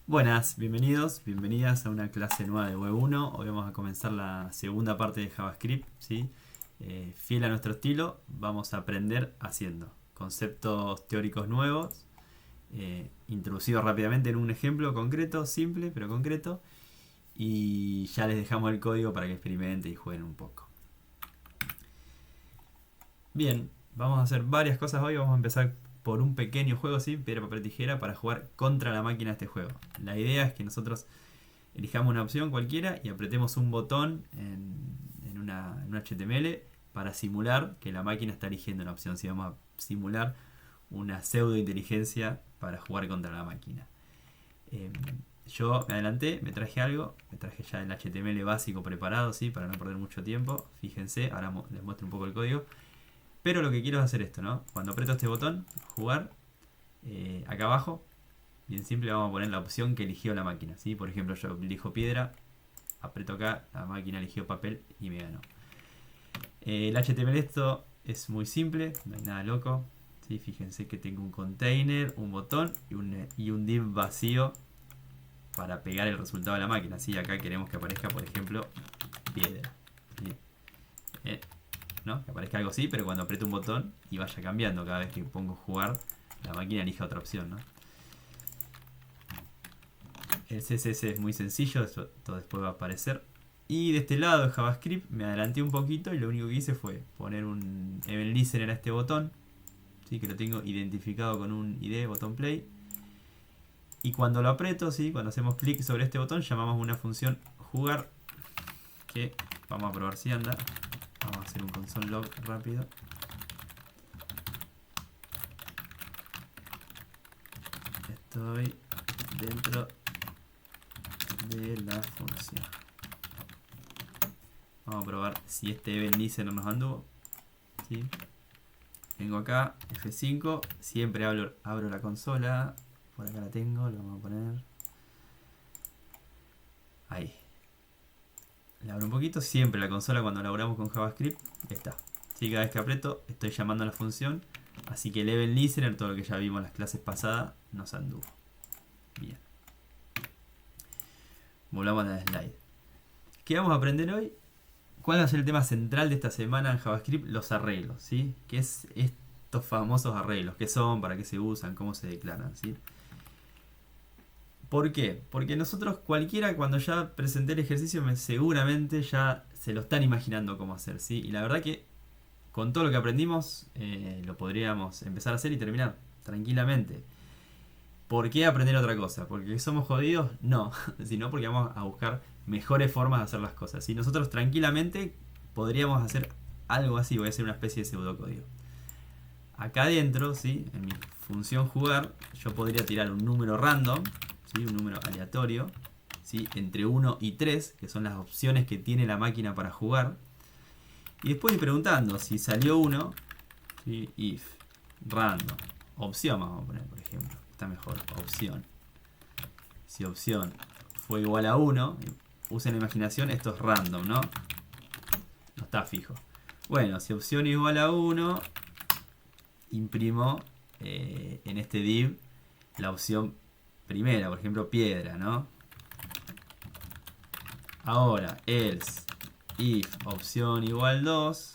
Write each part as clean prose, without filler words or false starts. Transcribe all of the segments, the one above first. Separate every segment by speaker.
Speaker 1: Buenas, bienvenidos, bienvenidas a una clase nueva de Web 1. Hoy vamos a comenzar la segunda parte de JavaScript, ¿sí? Fiel a nuestro estilo, vamos a aprender haciendo conceptos teóricos nuevos, introducidos rápidamente en un ejemplo concreto, simple pero concreto, y ya les dejamos el código para que experimenten y jueguen un poco. Bien, vamos a hacer varias cosas hoy. Vamos a empezar por un pequeño juego, ¿sí? Piedra, papel, tijera, para jugar contra la máquina este juego. La idea es que nosotros elijamos una opción cualquiera y apretemos un botón en un HTML para simular que la máquina está eligiendo una opción. Si vamos a simular una pseudo inteligencia para jugar contra la máquina. Yo me adelanté, me traje algo, me traje ya el HTML básico preparado, ¿sí? Para no perder mucho tiempo. Fíjense, ahora les muestro un poco el código. Pero lo que quiero es hacer esto, ¿no? Cuando aprieto este botón, jugar, acá abajo, bien simple, vamos a poner la opción que eligió la máquina, ¿sí? Por ejemplo, yo elijo piedra, aprieto acá, la máquina eligió papel y me ganó. El HTML esto es muy simple, no hay nada loco, ¿sí? Fíjense que tengo un container, un botón y un div vacío para pegar el resultado a la máquina, ¿sí? Acá queremos que aparezca, por ejemplo, piedra, ¿sí? ¿No? Que aparezca algo así, pero cuando aprieto un botón y vaya cambiando cada vez que pongo jugar, la máquina elija otra opción, ¿no? El CSS es muy sencillo, esto después va a aparecer. Y de este lado de JavaScript me adelanté un poquito y lo único que hice fue poner un event listener a este botón, ¿sí? Que lo tengo identificado con un ID, botón play. Y cuando lo aprieto, ¿sí? Cuando hacemos clic sobre este botón, llamamos una función jugar, que vamos a probar si anda. Vamos a hacer un console log rápido. Estoy dentro de la función. Vamos a probar si este event listener nos anduvo, ¿sí? Vengo acá, F5, siempre abro la consola. Por acá la tengo, lo vamos a poner ahí. La abro un poquito, siempre la consola cuando laburamos con JavaScript está. ¿Sí? Cada vez que aprieto estoy llamando a la función, así que el event listener, todo lo que ya vimos en las clases pasadas, nos anduvo. Bien. Volvamos a la slide. ¿Qué vamos a aprender hoy? ¿Cuál va a ser el tema central de esta semana en JavaScript? Los arreglos, ¿sí? ¿Qué es estos famosos arreglos? ¿Qué son? ¿Para qué se usan? ¿Cómo se declaran? ¿Sí? ¿Por qué? Porque nosotros cualquiera cuando ya presenté el ejercicio seguramente ya se lo están imaginando cómo hacer, ¿sí? Y la verdad que con todo lo que aprendimos lo podríamos empezar a hacer y terminar tranquilamente. ¿Por qué aprender otra cosa? ¿Porque somos jodidos? No, sino porque vamos a buscar mejores formas de hacer las cosas. Y nosotros tranquilamente podríamos hacer algo así, voy a hacer una especie de pseudocódigo. Acá adentro, ¿sí? En mi función jugar, yo podría tirar un número random, ¿sí? Un número aleatorio, ¿sí? Entre 1 y 3, que son las opciones que tiene la máquina para jugar. Y después ir preguntando si salió 1, ¿sí? If random, opción vamos a poner, por ejemplo. Está mejor, opción. Si opción fue igual a 1, usen la imaginación, esto es random, ¿no? No está fijo. Bueno, si opción es igual a 1, imprimo en este div la opción primera, por ejemplo piedra, ¿no? Ahora, else, if opción igual 2,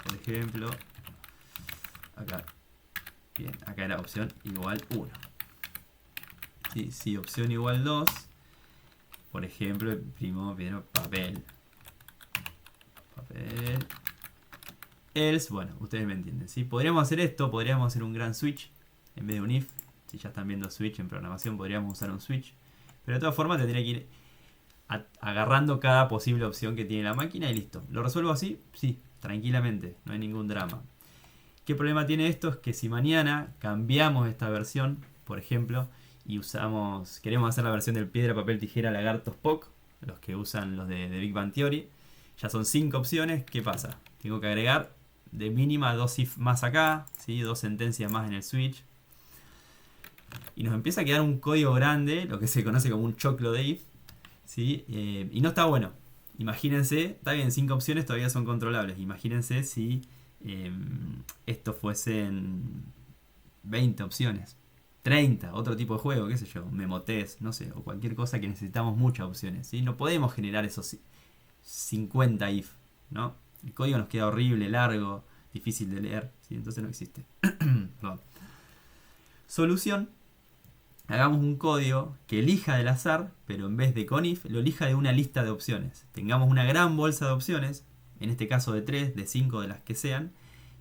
Speaker 1: por ejemplo, acá, bien, acá era opción igual 1. ¿Sí? Si opción igual 2, por ejemplo, imprimo papel. Papel. Else, bueno, ustedes me entienden, ¿sí? Podríamos hacer esto, podríamos hacer un gran switch en vez de un if. Si ya están viendo switch en programación, podríamos usar un switch. Pero de todas formas tendría que ir agarrando cada posible opción que tiene la máquina y listo. ¿Lo resuelvo así? Sí, tranquilamente, no hay ningún drama. ¿Qué problema tiene esto? Es que si mañana cambiamos esta versión, por ejemplo, y queremos hacer la versión del piedra, papel, tijera, lagarto, Spock, los que usan los de Big Bang Theory, ya son 5 opciones, ¿qué pasa? Tengo que agregar de mínima 2 if más acá, ¿sí? 2 sentencias más en el switch. Y nos empieza a quedar un código grande, lo que se conoce como un choclo de if, ¿sí? Y no está bueno. Imagínense, está bien, 5 opciones todavía son controlables. Imagínense si esto fuesen 20 opciones. 30, otro tipo de juego, qué sé yo, Memotest, no sé, o cualquier cosa que necesitamos muchas opciones, ¿sí? No podemos generar esos 50 if, ¿no? El código nos queda horrible, largo, difícil de leer, ¿sí? Entonces no existe. Perdón. Solución: hagamos un código que elija del azar, pero en vez de con if, lo elija de una lista de opciones. Tengamos una gran bolsa de opciones, en este caso de 3, de 5, de las que sean,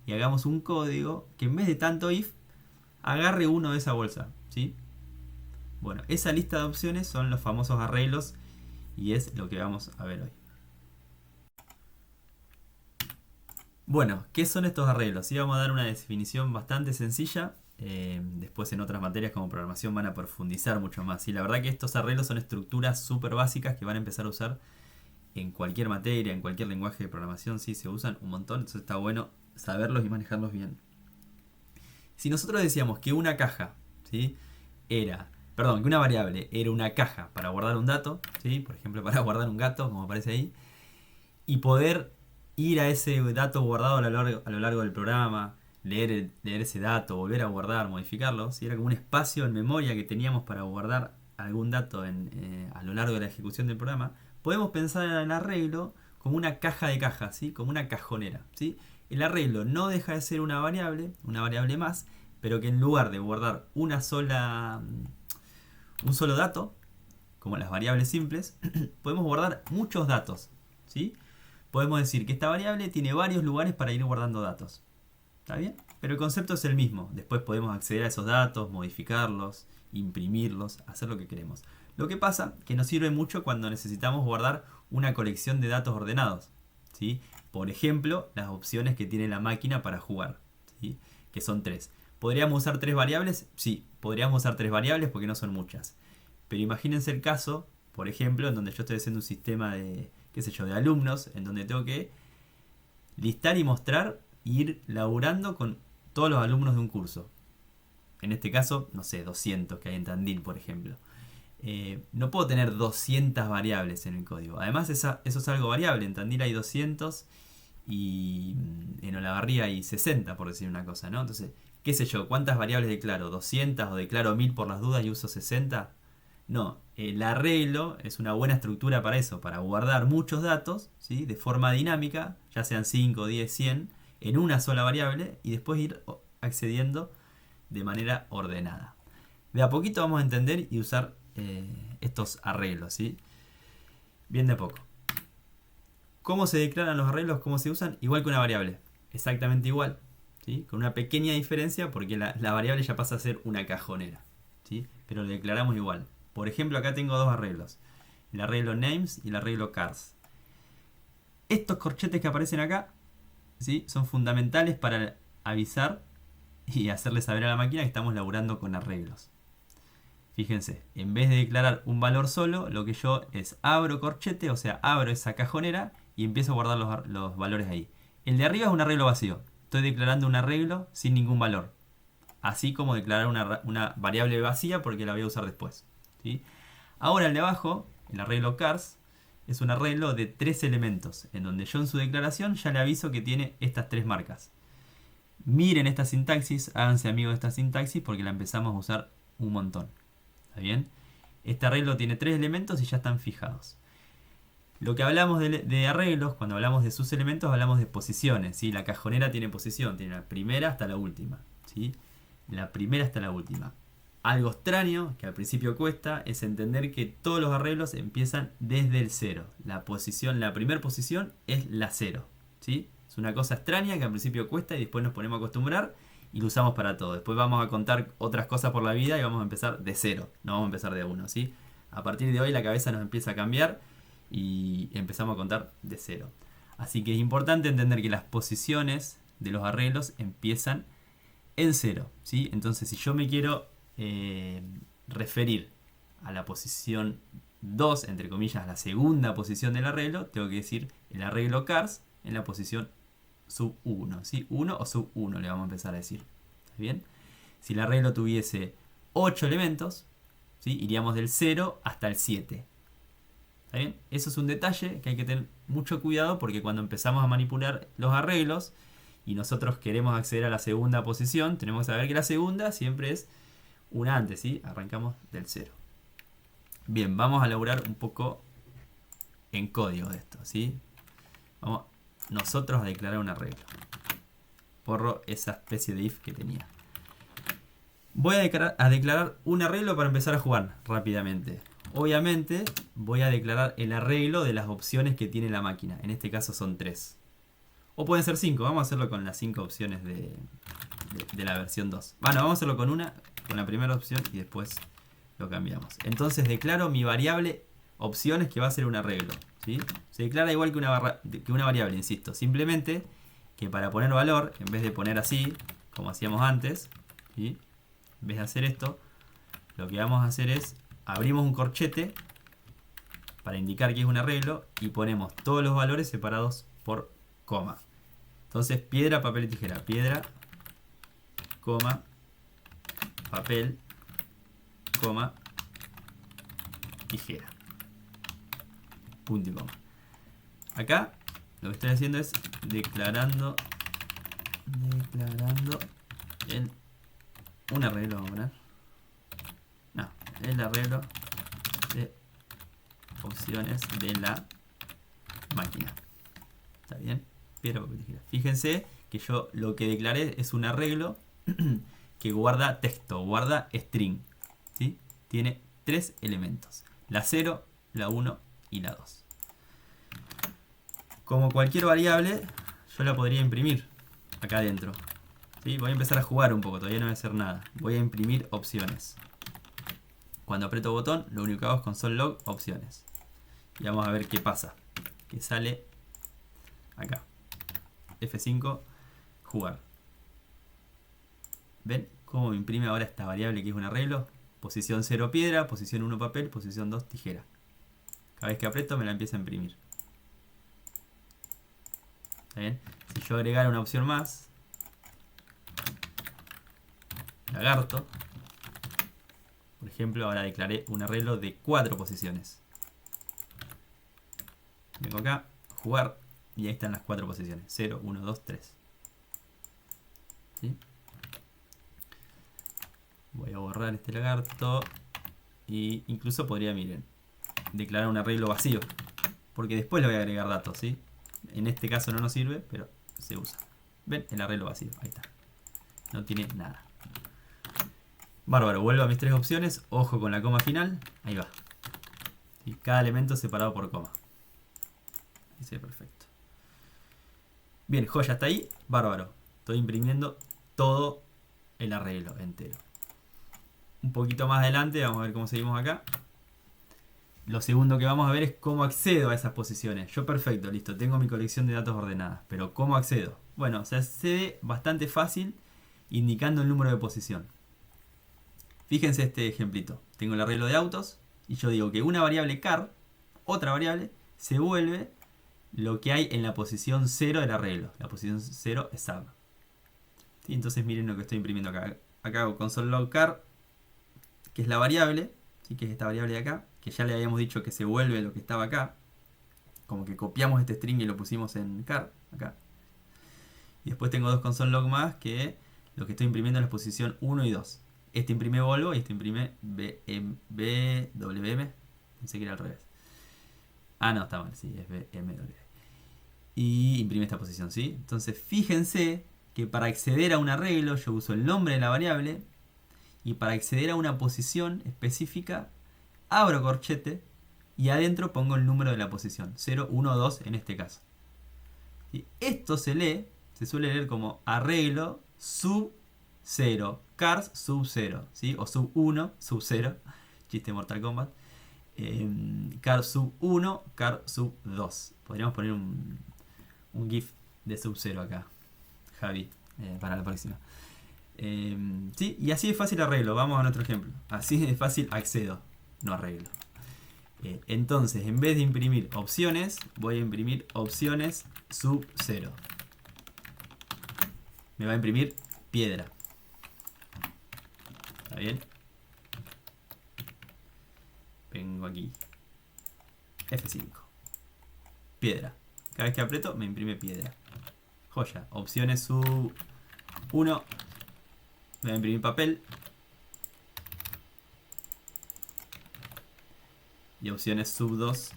Speaker 1: y hagamos un código que en vez de tanto if, agarre uno de esa bolsa, ¿sí? Bueno, esa lista de opciones son los famosos arreglos y es lo que vamos a ver hoy. Bueno, ¿qué son estos arreglos? Sí, vamos a dar una definición bastante sencilla. Después en otras materias como programación van a profundizar mucho más. Y la verdad que estos arreglos son estructuras súper básicas que van a empezar a usar en cualquier materia, en cualquier lenguaje de programación. Sí, se usan un montón, entonces está bueno saberlos y manejarlos bien. Si nosotros decíamos que una caja, ¿sí? que una variable era una caja para guardar un dato, ¿sí? Por ejemplo, para guardar un gato, como aparece ahí, y poder ir a ese dato guardado a lo largo del programa, leer ese dato, volver a guardar, modificarlo, ¿sí? Era como un espacio en memoria que teníamos para guardar algún dato a lo largo de la ejecución del programa. Podemos pensar en el arreglo como una caja de cajas, ¿sí? Como una cajonera, ¿sí? El arreglo no deja de ser una variable más, pero que en lugar de guardar un solo dato, como las variables simples, podemos guardar muchos datos, ¿sí? Podemos decir que esta variable tiene varios lugares para ir guardando datos. ¿Está bien? Pero el concepto es el mismo. Después podemos acceder a esos datos, modificarlos, imprimirlos, hacer lo que queremos. Lo que pasa que nos sirve mucho cuando necesitamos guardar una colección de datos ordenados, ¿sí? Por ejemplo, las opciones que tiene la máquina para jugar, ¿sí? Que son 3. ¿Podríamos usar 3 variables? Sí, podríamos usar 3 variables porque no son muchas. Pero imagínense el caso, por ejemplo, en donde yo estoy haciendo un sistema de, qué sé yo, de alumnos, en donde tengo que listar y mostrar e ir laburando con todos los alumnos de un curso. En este caso, no sé, 200 que hay en Tandil, por ejemplo. No puedo tener 200 variables en el código. Además, eso es algo variable. En Tandil hay 200 y en Olavarría hay 60, por decir una cosa, ¿no? Entonces, qué sé yo, ¿cuántas variables declaro? ¿200 o declaro 1000 por las dudas y uso 60? No, el arreglo es una buena estructura para eso, para guardar muchos datos, ¿sí? De forma dinámica, ya sean 5, 10, 100, en una sola variable y después ir accediendo de manera ordenada. De a poquito vamos a entender y usar estos arreglos, ¿sí? Bien de a poco. ¿Cómo se declaran los arreglos? ¿Cómo se usan? Igual que una variable, exactamente igual, ¿sí? Con una pequeña diferencia porque la variable ya pasa a ser una cajonera, ¿sí? Pero lo declaramos igual. Por ejemplo, acá tengo dos arreglos. El arreglo names y el arreglo cars. Estos corchetes que aparecen acá, ¿sí? Son fundamentales para avisar y hacerle saber a la máquina que estamos laburando con arreglos. Fíjense, en vez de declarar un valor solo, lo que yo es abro corchete, o sea, abro esa cajonera y empiezo a guardar los valores ahí. El de arriba es un arreglo vacío. Estoy declarando un arreglo sin ningún valor. Así como declarar una variable vacía porque la voy a usar después, ¿sí? Ahora el de abajo, el arreglo cars, es un arreglo de 3 elementos, en donde yo en su declaración ya le aviso que tiene estas 3 marcas. Miren esta sintaxis, háganse amigos de esta sintaxis porque la empezamos a usar un montón. ¿Está bien? Este arreglo tiene 3 elementos y ya están fijados. Lo que hablamos de arreglos, cuando hablamos de sus elementos, hablamos de posiciones, ¿sí? La cajonera tiene posición, tiene la primera hasta la última, ¿sí? La primera hasta la última. Algo extraño, que al principio cuesta, es entender que todos los arreglos empiezan desde el 0. La primera posición es la 0, ¿sí? Es una cosa extraña que al principio cuesta y después nos ponemos a acostumbrar y lo usamos para todo. Después vamos a contar otras cosas por la vida y vamos a empezar de 0, no vamos a empezar de 1, ¿sí? A partir de hoy la cabeza nos empieza a cambiar y empezamos a contar de 0. Así que es importante entender que las posiciones de los arreglos empiezan en 0, ¿sí? Entonces si yo me quiero referir a la posición 2, entre comillas, la segunda posición del arreglo, tengo que decir el arreglo cars en la posición sub 1, ¿sí? 1 o sub 1 le vamos a empezar a decir. ¿Está bien? Si el arreglo tuviese 8 elementos, ¿sí? Iríamos del 0 hasta el 7. ¿Está bien? Eso es un detalle que hay que tener mucho cuidado porque cuando empezamos a manipular los arreglos y nosotros queremos acceder a la segunda posición, tenemos que saber que la segunda siempre es una antes, ¿sí? Arrancamos del 0. Bien, vamos a elaborar un poco en código de esto, ¿sí? Vamos nosotros a declarar un arreglo. Borro esa especie de if que tenía. Voy a declarar un arreglo para empezar a jugar rápidamente. Obviamente voy a declarar el arreglo de las opciones que tiene la máquina. En este caso son 3. O pueden ser 5. Vamos a hacerlo con las 5 opciones de la versión 2. Bueno, vamos a hacerlo con la primera opción y después lo cambiamos. Entonces declaro mi variable opciones que va a ser un arreglo, ¿sí? Se declara igual que una variable, insisto. Simplemente que para poner valor, en vez de poner así, como hacíamos antes, ¿sí? En vez de hacer esto, lo que vamos a hacer es abrimos un corchete para indicar que es un arreglo y ponemos todos los valores separados por coma. Entonces, piedra, papel y tijera. Piedra, coma, papel, coma, tijera. Punto y coma. Acá lo que estoy haciendo es declarando un arreglo, vamos a poner. No, el arreglo de opciones de la máquina. ¿Está bien? Piedra, papel, tijera. Fíjense que yo lo que declaré es un arreglo que guarda texto, guarda string, ¿sí? Tiene 3 elementos. La 0, la 1 y la 2. Como cualquier variable, yo la podría imprimir acá adentro. ¿Sí? Voy a empezar a jugar un poco, todavía no voy a hacer nada. Voy a imprimir opciones. Cuando aprieto botón, lo único que hago es console log opciones. Y vamos a ver qué pasa. Que sale acá. F5, jugar. ¿Ven cómo me imprime ahora esta variable que es un arreglo? Posición 0 piedra, posición 1 papel, posición 2 tijera. Cada vez que aprieto me la empieza a imprimir. ¿Está bien? Si yo agregara una opción más, lagarto, por ejemplo, ahora declaré un arreglo de 4 posiciones. Vengo acá, jugar, y ahí están las 4 posiciones. 0, 1, 2, 3. ¿Sí? Voy a borrar este lagarto. Y incluso podría, miren, declarar un arreglo vacío. Porque después le voy a agregar datos, ¿sí? En este caso no nos sirve, pero se usa. ¿Ven? El arreglo vacío, ahí está. No tiene nada. Bárbaro, vuelvo a mis 3 opciones. Ojo con la coma final. Ahí va. Y cada elemento separado por coma. Ahí se ve perfecto. Bien, joya, hasta ahí. Bárbaro. Estoy imprimiendo todo el arreglo entero. Un poquito más adelante, vamos a ver cómo seguimos acá. Lo segundo que vamos a ver es cómo accedo a esas posiciones. Yo perfecto, listo, tengo mi colección de datos ordenadas. Pero ¿cómo accedo? Bueno, se accede bastante fácil indicando el número de posición. Fíjense este ejemplito. Tengo el arreglo de autos y yo digo que una variable car, otra variable, se vuelve lo que hay en la posición 0 del arreglo. La posición 0 es sub. ¿Sí? Entonces miren lo que estoy imprimiendo acá. Acá hago console log car, que es la variable, ¿sí? Que es esta variable de acá, que ya le habíamos dicho que se vuelve lo que estaba acá. Como que copiamos este string y lo pusimos en car, acá. Y después tengo dos console log más, que lo que estoy imprimiendo es la posición 1 y 2. Este imprime Volvo y este imprime BWM. Pensé que era al revés. Ah, no, está mal, sí, es BMW. Y imprime esta posición, ¿sí? Entonces fíjense que para acceder a un arreglo yo uso el nombre de la variable. Y para acceder a una posición específica, abro corchete y adentro pongo el número de la posición. 0, 1, 2 en este caso. ¿Sí? Esto se suele leer como arreglo sub 0. Cars sub 0. ¿Sí? O sub 1, sub 0. Chiste Mortal Kombat. Car sub 1, car sub 2. Podríamos poner un GIF de sub 0 acá, Javi, para la próxima. Sí, y así de fácil arreglo. Vamos a nuestro ejemplo. Así de fácil accedo, no arreglo. Entonces, en vez de imprimir opciones, voy a imprimir opciones sub 0. Me va a imprimir piedra. ¿Está bien? Vengo aquí. F5. Piedra. Cada vez que aprieto me imprime piedra. Joya. Opciones sub 1. Me va a imprimir papel. Y opciones sub 2.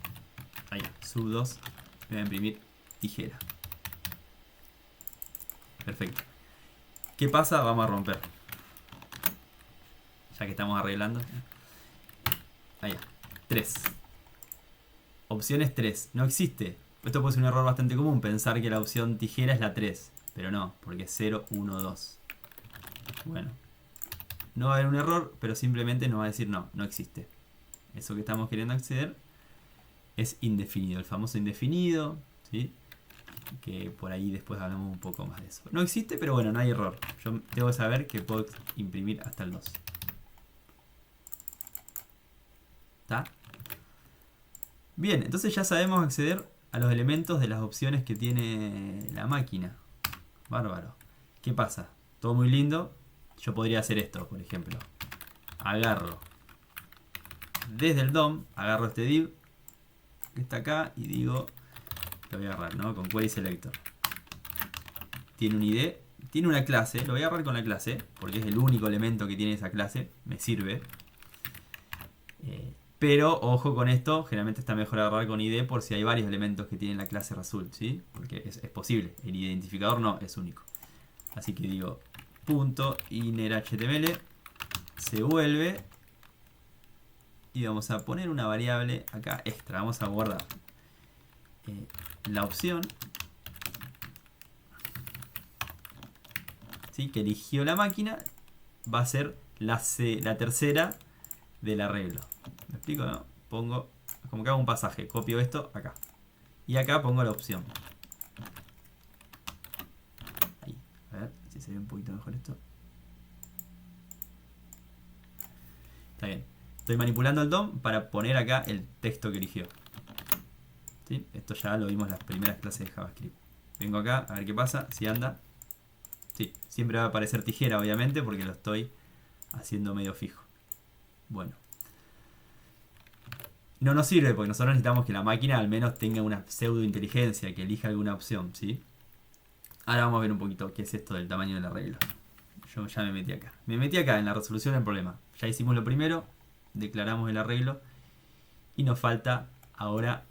Speaker 1: Ahí, sub 2. Me voy a imprimir tijera. Perfecto. ¿Qué pasa? Vamos a romper. Ya que estamos arreglando. Ahí, 3. Opciones 3. No existe. Esto puede ser un error bastante común, pensar que la opción tijera es la 3. Pero no, porque es 0, 1, 2. Bueno. No va a haber un error, pero simplemente nos va a decir no, no existe. Eso que estamos queriendo acceder es indefinido. El famoso indefinido, ¿sí? Que por ahí después hablamos un poco más de eso. No existe, pero bueno, no hay error. Yo tengo que saber que puedo imprimir hasta el 2. ¿Está? Bien, entonces ya sabemos acceder a los elementos de las opciones que tiene la máquina. Bárbaro. ¿Qué pasa? Todo muy lindo. Yo podría hacer esto, por ejemplo. Agarro desde el DOM, agarro este div que está acá y digo, lo voy a agarrar, ¿no? Con query selector. Tiene un ID, tiene una clase, lo voy a agarrar con la clase, porque es el único elemento que tiene esa clase, me sirve. Pero ojo con esto, generalmente está mejor agarrar con ID por si hay varios elementos que tienen la clase result, ¿sí? Porque es posible, el identificador no es único. Así que digo, punto innerHTML, se vuelve, y vamos a poner una variable acá extra, vamos a guardar la opción, ¿sí? Que eligió la máquina, va a ser la tercera del arreglo. ¿Me explico, no? Pongo, como que hago un pasaje, copio esto acá. Y acá pongo la opción. Ahí, a ver si se ve un poquito mejor esto. Está bien. Estoy manipulando el DOM para poner acá el texto que eligió. ¿Sí? Esto ya lo vimos en las primeras clases de JavaScript. Vengo acá, a ver qué pasa, si anda. Sí, siempre va a aparecer tijera, obviamente, porque lo estoy haciendo medio fijo. Bueno. No nos sirve porque nosotros necesitamos que la máquina al menos tenga una pseudo inteligencia, que elija alguna opción, ¿sí? Ahora vamos a ver un poquito qué es esto del tamaño del arreglo. Yo ya me metí acá. Me metí acá en la resolución del problema. Ya hicimos lo primero, declaramos el arreglo y nos falta ahora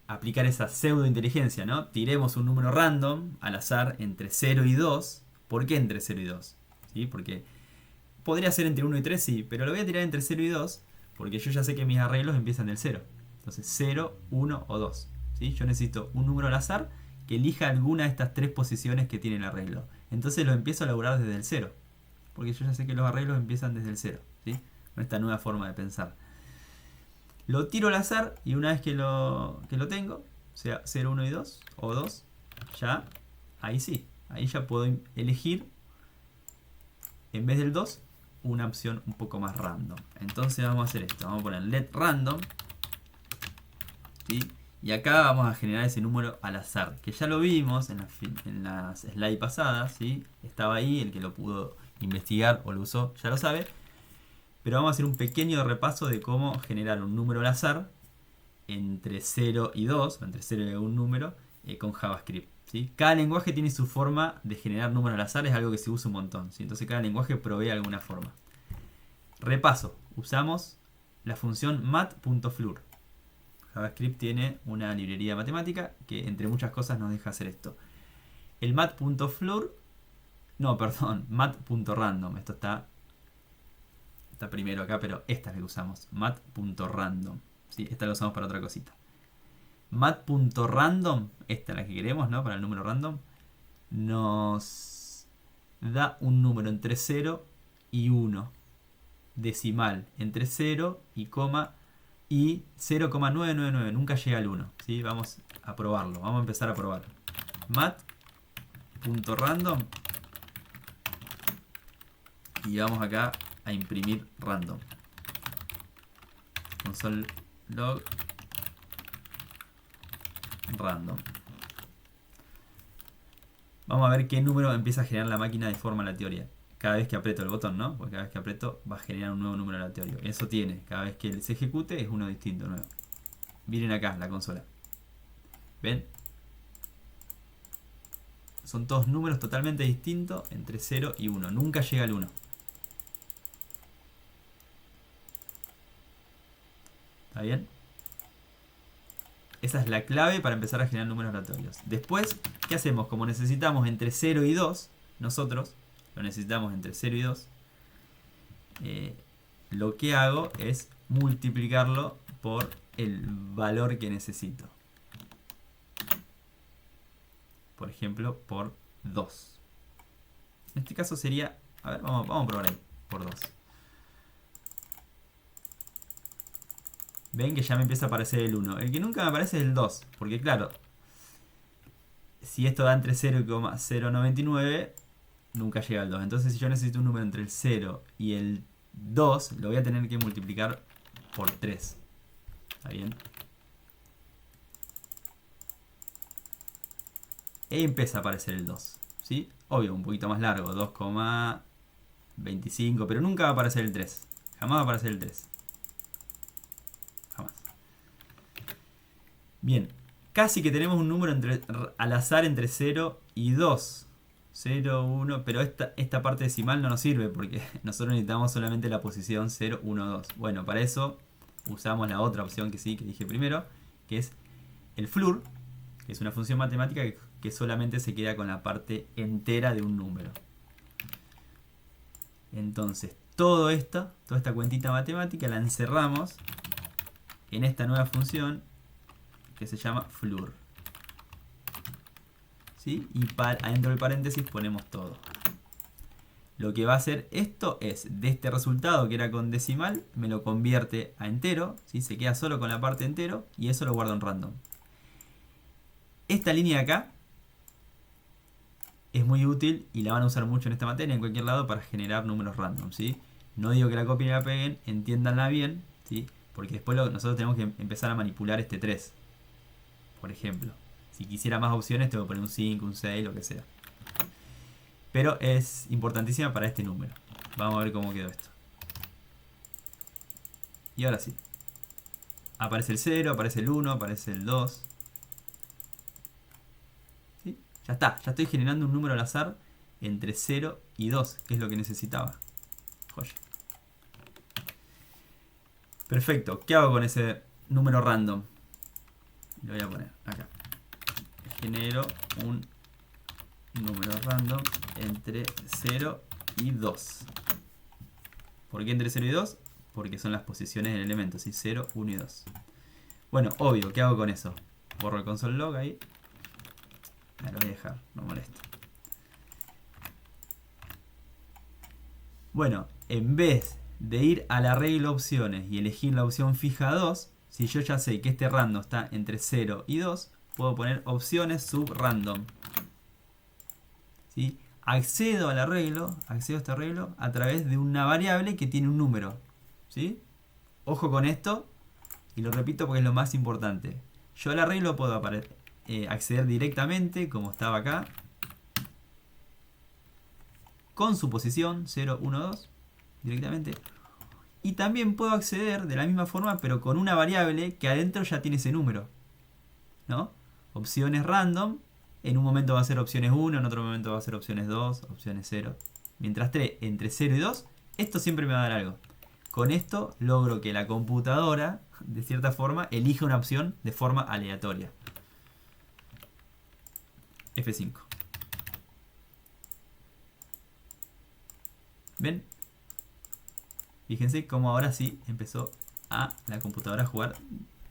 Speaker 1: aplicar esa pseudo inteligencia, ¿no? Tiremos un número random al azar entre 0 y 2. ¿Por qué entre 0 y 2? ¿Sí? Porque podría ser entre 1 y 3, sí, pero lo voy a tirar entre 0 y 2 porque yo ya sé que mis arreglos empiezan del 0. Entonces 0, 1 o 2. ¿Sí? Yo necesito un número al azar que elija alguna de estas tres posiciones que tiene el arreglo. Entonces lo empiezo a elaborar desde el 0. Porque yo ya sé que los arreglos empiezan desde el 0. ¿Sí? Con esta nueva forma de pensar. Lo tiro al azar y una vez que lo tengo, sea 0, 1 y 2 o 2, ya, ahí sí. Ahí ya puedo elegir, en vez del 2, una opción un poco más random. Entonces vamos a hacer esto. Vamos a poner let random. ¿Sí? Y acá vamos a generar ese número al azar. Que ya lo vimos en las slides pasadas. ¿Sí? Estaba ahí, el que lo pudo investigar o lo usó ya lo sabe. Pero vamos a hacer un pequeño repaso de cómo generar un número al azar entre 0 y 2, o entre 0 y algún número, con JavaScript. ¿Sí? Cada lenguaje tiene su forma de generar números al azar, es algo que se usa un montón. ¿Sí? Entonces cada lenguaje provee alguna forma. Repaso, usamos la función mat.floor. JavaScript tiene una librería matemática que entre muchas cosas nos deja hacer esto. El mat.floor, no, perdón, mat.random, esto está primero acá, pero esta es la que usamos, mat.random. ¿Sí? Esta la usamos para otra cosita. Mat.random, esta es la que queremos, ¿no? Para el número random, nos da un número entre 0 y 1, decimal entre 0 y coma y 0,999, nunca llega al 1. ¿Sí? Vamos a probarlo, vamos a empezar a probar. Mat.random y vamos acá a imprimir random. Console log random. Vamos a ver qué número empieza a generar la máquina de forma aleatoria. Cada vez que aprieto el botón, ¿no? Porque cada vez que aprieto va a generar un nuevo número aleatorio. Eso tiene. Cada vez que se ejecute es uno distinto, nuevo. Miren acá la consola. ¿Ven? Son todos números totalmente distintos entre 0 y 1. Nunca llega al 1. ¿Está bien? Esa es la clave para empezar a generar números aleatorios. Después, ¿qué hacemos? Como necesitamos entre 0 y 2, nosotros lo necesitamos entre 0 y 2, lo que hago es multiplicarlo por el valor que necesito. Por ejemplo, por 2. En este caso sería... A ver, vamos a probar ahí. Por 2. Ven que ya me empieza a aparecer el 1. El que nunca me aparece es el 2. Porque claro, si esto da entre 0,099, nunca llega al 2. Entonces si yo necesito un número entre el 0 y el 2, lo voy a tener que multiplicar por 3. ¿Está bien? Y empieza a aparecer el 2. ¿Sí? Obvio, un poquito más largo. 2,25. Pero nunca va a aparecer el 3. Jamás va a aparecer el 3. Jamás. Bien. Casi que tenemos un número al azar entre 0 y 2. 0, 1. Pero esta parte decimal no nos sirve porque nosotros necesitamos solamente la posición 0, 1, 2. Bueno, para eso usamos la otra opción que sí, que dije primero, que es el floor, que es una función matemática que solamente se queda con la parte entera de un número. Entonces, toda esta cuentita matemática la encerramos en esta nueva función que se llama floor. ¿Sí? Y adentro del paréntesis ponemos todo. Lo que va a hacer esto es, de este resultado que era con decimal, me lo convierte a entero, ¿sí? Se queda solo con la parte entero y eso lo guardo en random. Esta línea de acá es muy útil y la van a usar mucho en esta materia, en cualquier lado, para generar números random, ¿sí? No digo que la copien y la peguen, entiéndanla bien, ¿sí? Porque después nosotros tenemos que empezar a manipular este 3. Por ejemplo, si quisiera más opciones tengo que poner un 5, un 6, lo que sea. Pero es importantísima para este número. Vamos a ver cómo quedó esto. Y ahora sí. Aparece el 0, aparece el 1, aparece el 2. ¿Sí? Ya está, ya estoy generando un número al azar entre 0 y 2, que es lo que necesitaba. Joya. Perfecto, ¿qué hago con ese número random? Lo voy a poner acá. Genero un número random entre 0 y 2. ¿Por qué entre 0 y 2? Porque son las posiciones del elemento, ¿sí? 0, 1 y 2. Bueno, obvio, ¿qué hago con eso? Borro el console log ahí. Lo voy a dejar, no molesta. Bueno, en vez de ir al arreglo opciones y elegir la opción fija 2, si yo ya sé que este random está entre 0 y 2, puedo poner opciones subrandom. ¿Sí? Accedo al arreglo, accedo a este arreglo a través de una variable que tiene un número. ¿Sí? Ojo con esto, y lo repito porque es lo más importante. Yo al arreglo puedo acceder directamente, como estaba acá, con su posición 0, 1, 2, directamente. Y también puedo acceder de la misma forma, pero con una variable que adentro ya tiene ese número, ¿no? Opciones random, en un momento va a ser opciones 1, en otro momento va a ser opciones 2, opciones 0. Mientras esté entre 0 y 2, esto siempre me va a dar algo. Con esto logro que la computadora, de cierta forma, elija una opción de forma aleatoria. F5. ¿Ven? Fíjense cómo ahora sí empezó a la computadora a jugar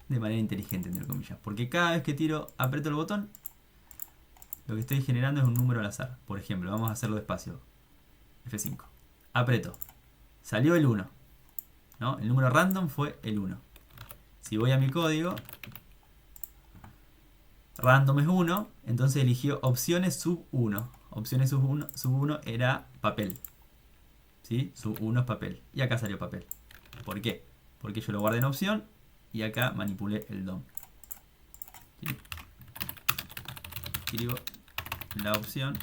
Speaker 1: de manera inteligente, entre comillas. Porque cada vez que aprieto el botón, lo que estoy generando es un número al azar. Por ejemplo, vamos a hacerlo despacio. F5. Aprieto. Salió el 1. ¿No? El número random fue el 1. Si voy a mi código, random es 1, entonces eligió opciones sub 1. Opciones sub 1 era papel. ¿Sí? Sub 1 es papel. Y acá salió papel. ¿Por qué? Porque yo lo guardé en opción y acá manipulé el DOM. ¿Sí? Escribo la opción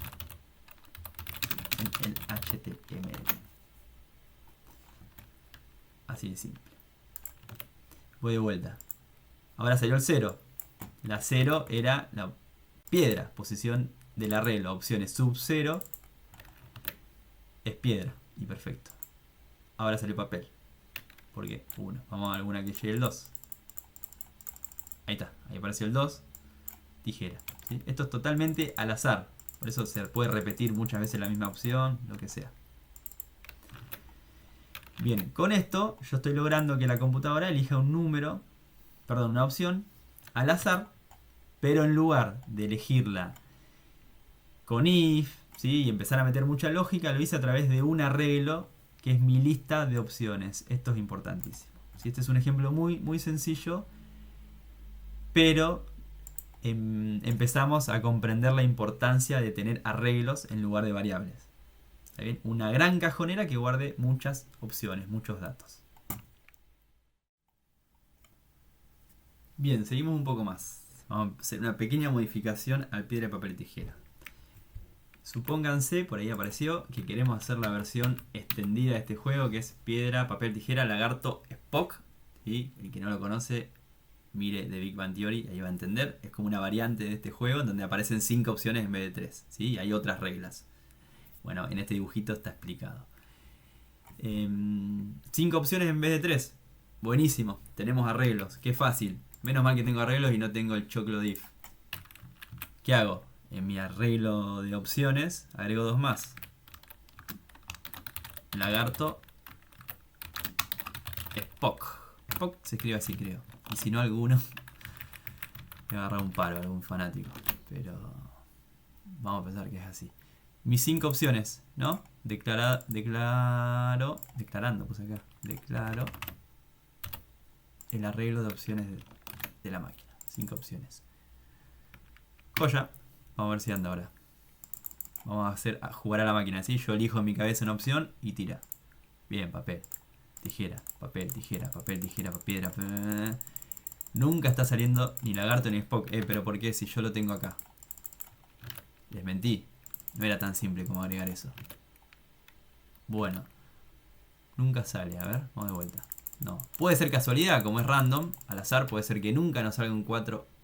Speaker 1: en el HTML. Así de simple. Voy de vuelta. Ahora salió el 0. La 0 era la piedra. Posición del arreglo. Opciones sub 0 es piedra. Y perfecto. Ahora salió papel. ¿Por qué? 1. Vamos a alguna que llegue el 2. Ahí está, ahí apareció el 2, tijera. ¿Sí? Esto es totalmente al azar. Por eso se puede repetir muchas veces la misma opción, lo que sea. Bien, con esto yo estoy logrando que la computadora elija un número, perdón, una opción al azar, pero en lugar de elegirla con if, ¿sí? Y empezar a meter mucha lógica, lo hice a través de un arreglo que es mi lista de opciones. Esto es importantísimo. ¿Sí? Este es un ejemplo muy, muy sencillo, pero empezamos a comprender la importancia de tener arreglos en lugar de variables. ¿Está bien? Una gran cajonera que guarde muchas opciones, muchos datos. Bien, seguimos un poco más. Vamos a hacer una pequeña modificación al piedra, papel y tijera. Supónganse, por ahí apareció, que queremos hacer la versión extendida de este juego, que es piedra, papel, tijera, lagarto, Spock. ¿Sí? El que no lo conoce, mire The Big Bang Theory, ahí va a entender. Es como una variante de este juego en donde aparecen 5 opciones en vez de 3. ¿Sí? Y hay otras reglas. Bueno, en este dibujito está explicado. 5 opciones en vez de 3. Buenísimo, tenemos arreglos. Qué fácil. Menos mal que tengo arreglos y no tengo el choclo diff. ¿Qué hago? En mi arreglo de opciones agrego 2 más. Lagarto Spock. Spock se escribe así, creo. Y si no, alguno me agarra un paro, algún fanático. Pero vamos a pensar que es así. Mis 5 opciones, ¿no? Declarando, puse acá. Declaro el arreglo de opciones de la máquina. 5 opciones. Joya. Vamos a ver si anda ahora. Vamos a jugar a la máquina, ¿sí? Yo elijo en mi cabeza una opción y tira. Bien, papel, tijera, papel, tijera, papel, tijera, piedra. Nunca está saliendo ni lagarto ni Spock. Pero ¿por qué? Si yo lo tengo acá. Les mentí. No era tan simple como agregar eso. Bueno. Nunca sale. A ver, vamos de vuelta. No. Puede ser casualidad, como es random. Al azar puede ser que nunca nos salga un 4.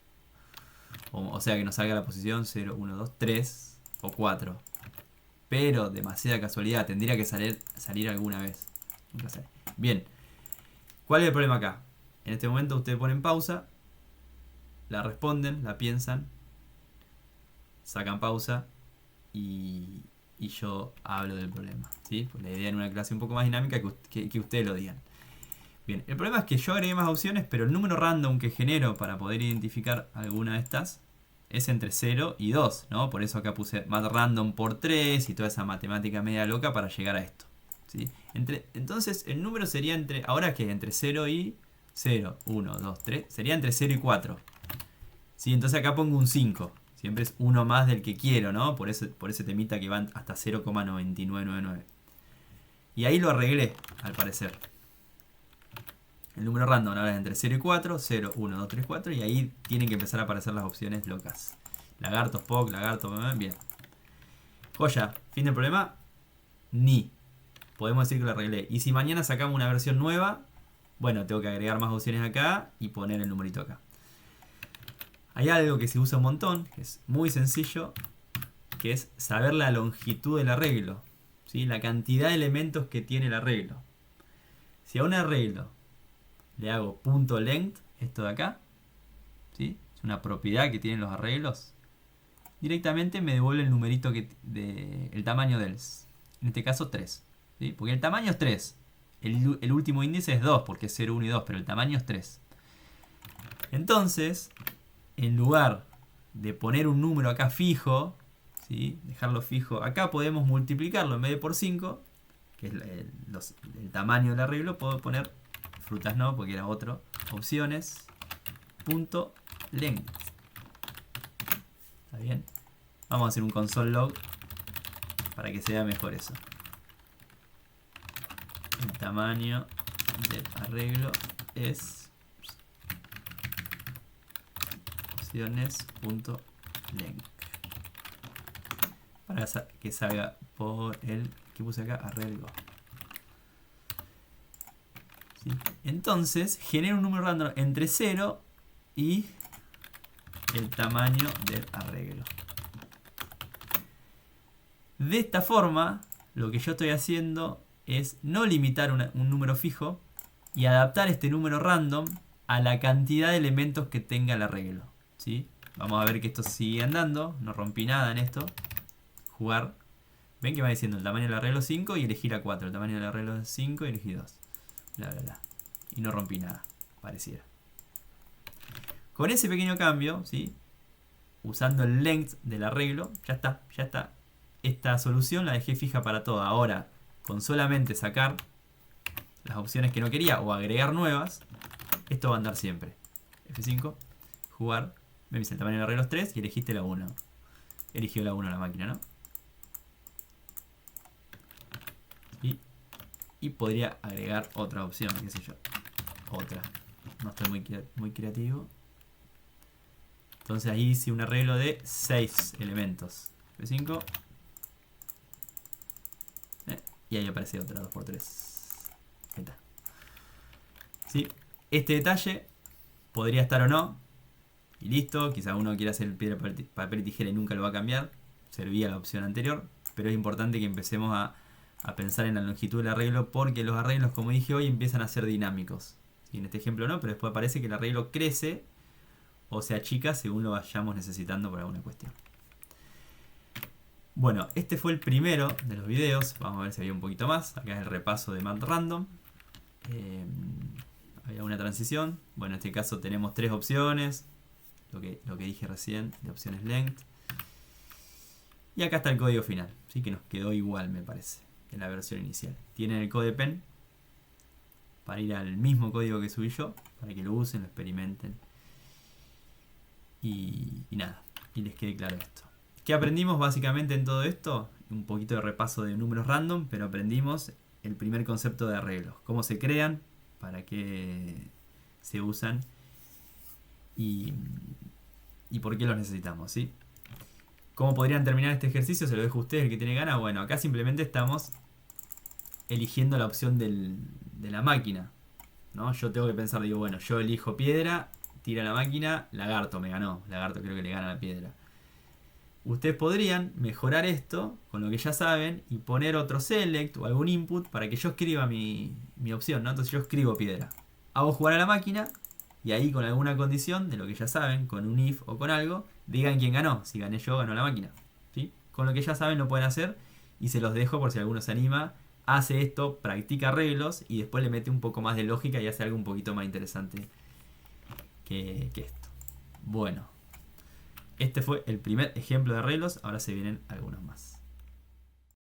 Speaker 1: O sea que nos salga la posición 0, 1, 2, 3 o 4. Pero demasiada casualidad. Tendría que salir alguna vez. Nunca sale. Bien. ¿Cuál es el problema acá? En este momento ustedes ponen pausa. La responden, la piensan. Sacan pausa. Y yo hablo del problema. ¿Sí? Pues la idea en una clase un poco más dinámica que ustedes lo digan. Bien, el problema es que yo agregué más opciones, pero el número random que genero para poder identificar alguna de estas es entre 0 y 2, ¿no? Por eso acá puse más random por 3 y toda esa matemática media loca para llegar a esto. ¿Sí? Entonces el número sería ahora que entre 0 y 0, 1, 2, 3, sería entre 0 y 4. ¿Sí? Entonces acá pongo un 5. Siempre es uno más del que quiero, ¿no? Por ese temita que van hasta 0,9999. Y ahí lo arreglé, al parecer. El número random ahora es entre 0 y 4, 0, 1, 2, 3, 4, y ahí tienen que empezar a aparecer las opciones locas. Lagarto, Spock, lagarto, bien. Joya, fin del problema, ni. Podemos decir que lo arreglé. Y si mañana sacamos una versión nueva, bueno, tengo que agregar más opciones acá y poner el numerito acá. Hay algo que se usa un montón, que es muy sencillo, que es saber la longitud del arreglo. ¿Sí? La cantidad de elementos que tiene el arreglo. Si a un arreglo le hago .length, esto de acá, ¿sí? Es una propiedad que tienen los arreglos, directamente me devuelve el numerito el tamaño del, en este caso 3, ¿sí? Porque el tamaño es 3, el último índice es 2 porque es 0, 1 y 2, pero el tamaño es 3. Entonces, en lugar de poner un número acá fijo, ¿sí? Dejarlo fijo, acá podemos multiplicarlo en vez de por 5, que es el tamaño del arreglo, puedo poner frutas no, porque era otro. Opciones. Punto length. ¿Está bien? Vamos a hacer un console log para que se vea mejor eso. El tamaño del arreglo es opciones.length. Para que salga por el que puse acá, arreglo. ¿Sí? Entonces genera un número random entre 0 y el tamaño del arreglo. De esta forma, lo que yo estoy haciendo es no limitar un número fijo y adaptar este número random a la cantidad de elementos que tenga el arreglo, ¿sí? Vamos a ver que esto sigue andando, no rompí nada en esto. Jugar. Ven que va diciendo el tamaño del arreglo 5 y elegir a 4. El tamaño del arreglo es 5 y elegí 2. Bla, bla, bla. Y no rompí nada, pareciera. Con ese pequeño cambio, ¿sí? Usando el length del arreglo, ya está, ya está. Esta solución la dejé fija para todo. Ahora, con solamente sacar las opciones que no quería o agregar nuevas, esto va a andar siempre. F5, jugar. Me dice el tamaño del arreglo es 3 y elegiste la 1. Eligió la 1 la máquina, ¿no? Y podría agregar otra opción, qué sé yo. Otra. No estoy muy creativo. Entonces ahí hice un arreglo de 6 elementos. F5. Y ahí aparece otra 2×3. Ahí está. ¿Sí? Este detalle podría estar o no. Y listo. Quizá uno quiera hacer piedra, papel y tijera y nunca lo va a cambiar. Servía la opción anterior. Pero es importante que empecemos a pensar en la longitud del arreglo, porque los arreglos, como dije hoy, empiezan a ser dinámicos. ¿Sí? En este ejemplo no, pero después parece que el arreglo crece o se achica según lo vayamos necesitando por alguna cuestión. Bueno, este fue el primero de los videos. Vamos a ver si había un poquito más. Acá es el repaso de MathRandom. Había una transición. Bueno, en este caso tenemos 3 opciones. Lo que dije recién de opciones length. Y acá está el código final. ¿Sí? Que nos quedó igual, me parece, en la versión inicial. Tienen el CodePen para ir al mismo código que subí yo, para que lo usen, lo experimenten y nada, y les quede claro esto. ¿Qué aprendimos básicamente en todo esto? Un poquito de repaso de números random, pero aprendimos el primer concepto de arreglos, cómo se crean, para qué se usan y por qué los necesitamos, ¿sí? ¿Cómo podrían terminar este ejercicio? Se lo dejo a ustedes, el que tiene ganas. Bueno, acá simplemente estamos eligiendo la opción de la máquina, ¿no? Yo tengo que pensar, digo, bueno, yo elijo piedra, tira la máquina, lagarto me ganó. Lagarto creo que le gana a la piedra. Ustedes podrían mejorar esto con lo que ya saben y poner otro select o algún input para que yo escriba mi opción, ¿no? Entonces yo escribo piedra. Hago jugar a la máquina y ahí con alguna condición de lo que ya saben, con un if o con algo, digan quién ganó. Si gané yo, ganó la máquina, ¿sí? Con lo que ya saben lo pueden hacer y se los dejo por si alguno se anima. Hace esto, practica arreglos y después le mete un poco más de lógica y hace algo un poquito más interesante que esto. Bueno, este fue el primer ejemplo de arreglos, ahora se vienen algunos más.